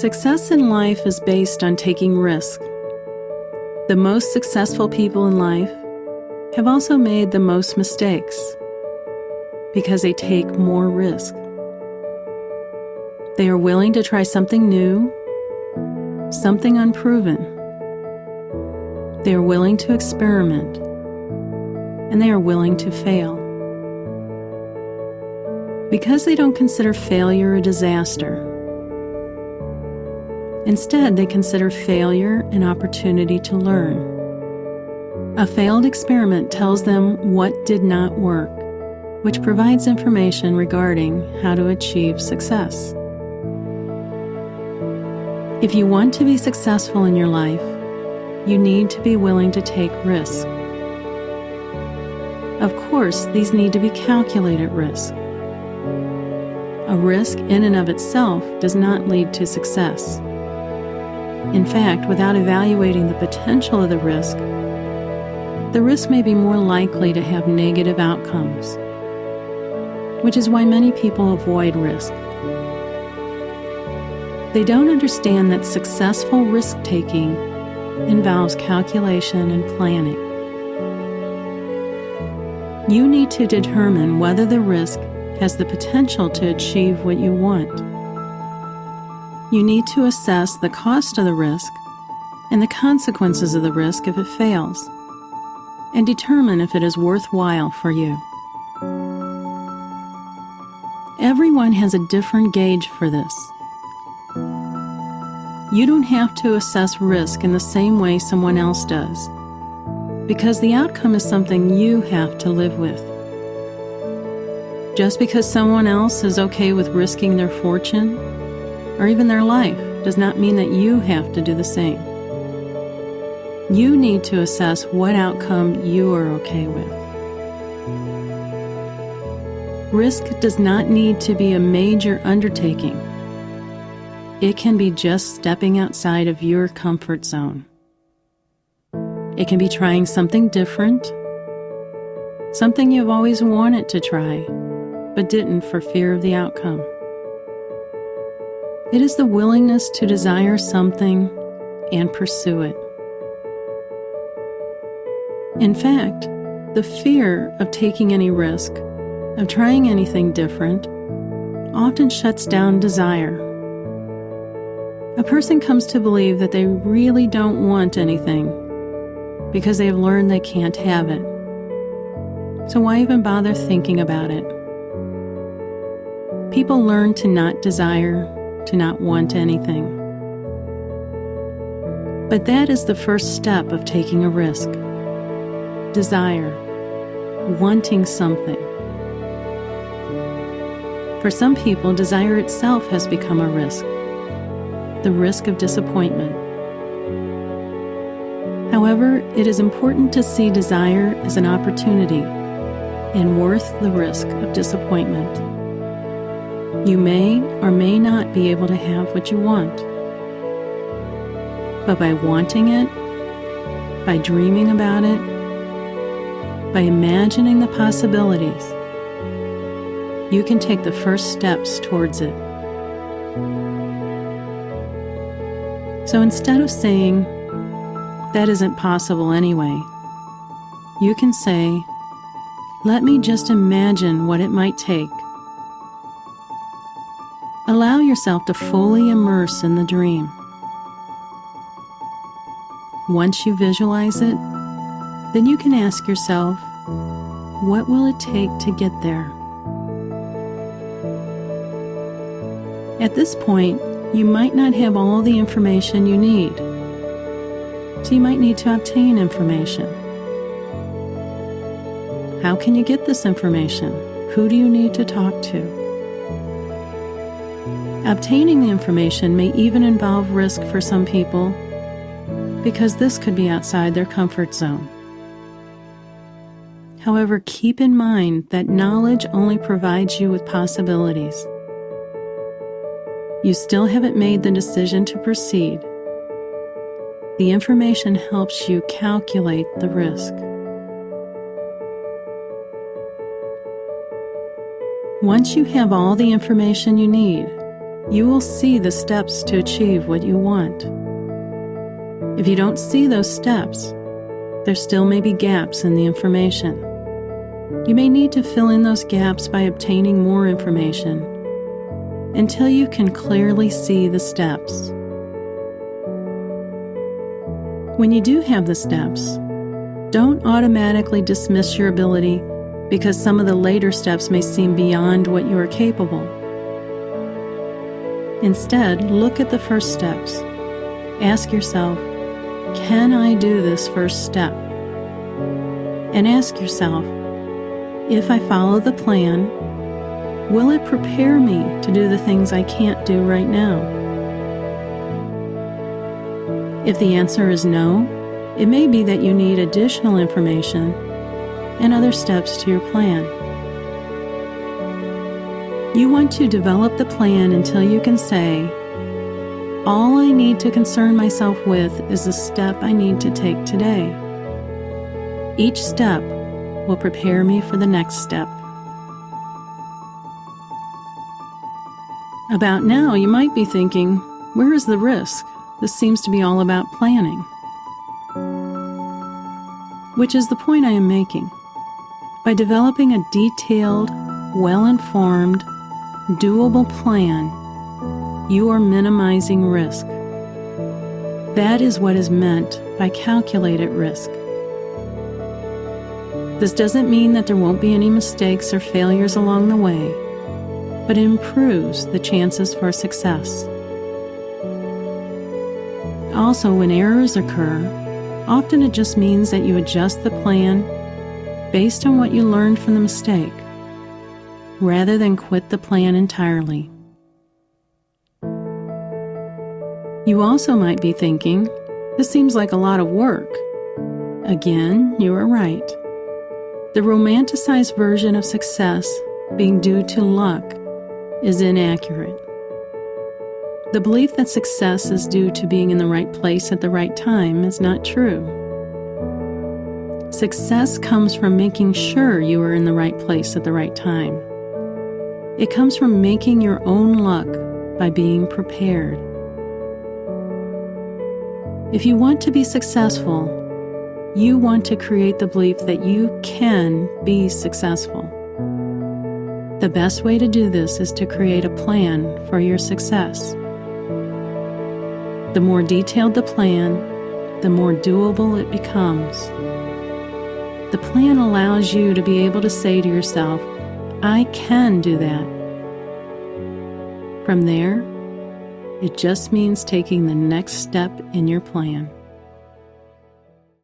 Success in life is based on taking risk. The most successful people in life have also made the most mistakes because they take more risk. They are willing to try something new, something unproven. They are willing to experiment, and they are willing to fail. Because they don't consider failure a disaster. Instead, they consider failure an opportunity to learn. A failed experiment tells them what did not work, which provides information regarding how to achieve success. If you want to be successful in your life, you need to be willing to take risks. Of course, these need to be calculated risks. A risk in and of itself does not lead to success. In fact, without evaluating the potential of the risk may be more likely to have negative outcomes, which is why many people avoid risk. They don't understand that successful risk-taking involves calculation and planning. You need to determine whether the risk has the potential to achieve what you want. You need to assess the cost of the risk and the consequences of the risk if it fails, and determine if it is worthwhile for you. Everyone has a different gauge for this. You don't have to assess risk in the same way someone else does, because the outcome is something you have to live with. Just because someone else is okay with risking their fortune, or even their life, does not mean that you have to do the same. You need to assess what outcome you are okay with. Risk does not need to be a major undertaking. It can be just stepping outside of your comfort zone. It can be trying something different, something you've always wanted to try, but didn't for fear of the outcome. It is the willingness to desire something and pursue it. In fact, the fear of taking any risk, of trying anything different, often shuts down desire. A person comes to believe that they really don't want anything because they have learned they can't have it. So why even bother thinking about it? People learn to not desire, to not want anything. But that is the first step of taking a risk. Desire, wanting something. For some people, desire itself has become a risk, the risk of disappointment. However, it is important to see desire as an opportunity and worth the risk of disappointment. You may or may not be able to have what you want, but by wanting it, by dreaming about it, by imagining the possibilities, you can take the first steps towards it. So instead of saying, "That isn't possible anyway," you can say, "Let me just imagine what it might take." Allow yourself to fully immerse in the dream. Once you visualize it, then you can ask yourself, what will it take to get there? At this point, you might not have all the information you need, so you might need to obtain information. How can you get this information? Who do you need to talk to? Obtaining the information may even involve risk for some people, because this could be outside their comfort zone. However, keep in mind that knowledge only provides you with possibilities. You still haven't made the decision to proceed. The information helps you calculate the risk. Once you have all the information you need, you will see the steps to achieve what you want. If you don't see those steps, there still may be gaps in the information. You may need to fill in those gaps by obtaining more information until you can clearly see the steps. When you do have the steps, don't automatically dismiss your ability because some of the later steps may seem beyond what you are capable. Instead, look at the first steps. Ask yourself, can I do this first step? And ask yourself, if I follow the plan, will it prepare me to do the things I can't do right now? If the answer is no, it may be that you need additional information and other steps to your plan. You want to develop the plan until you can say, all I need to concern myself with is the step I need to take today. Each step will prepare me for the next step. About now, you might be thinking, where is the risk? This seems to be all about planning. Which is the point I am making. By developing a detailed, well-informed, doable plan, you are minimizing risk. That is what is meant by calculated risk. This doesn't mean that there won't be any mistakes or failures along the way, but it improves the chances for success. Also, when errors occur, often it just means that you adjust the plan based on what you learned from the mistake, rather than quit the plan entirely. You also might be thinking, this seems like a lot of work. Again, you are right. The romanticized version of success being due to luck is inaccurate. The belief that success is due to being in the right place at the right time is not true. Success comes from making sure you are in the right place at the right time. It comes from making your own luck by being prepared. If you want to be successful, you want to create the belief that you can be successful. The best way to do this is to create a plan for your success. The more detailed the plan, the more doable it becomes. The plan allows you to be able to say to yourself, I can do that. From there, it just means taking the next step in your plan.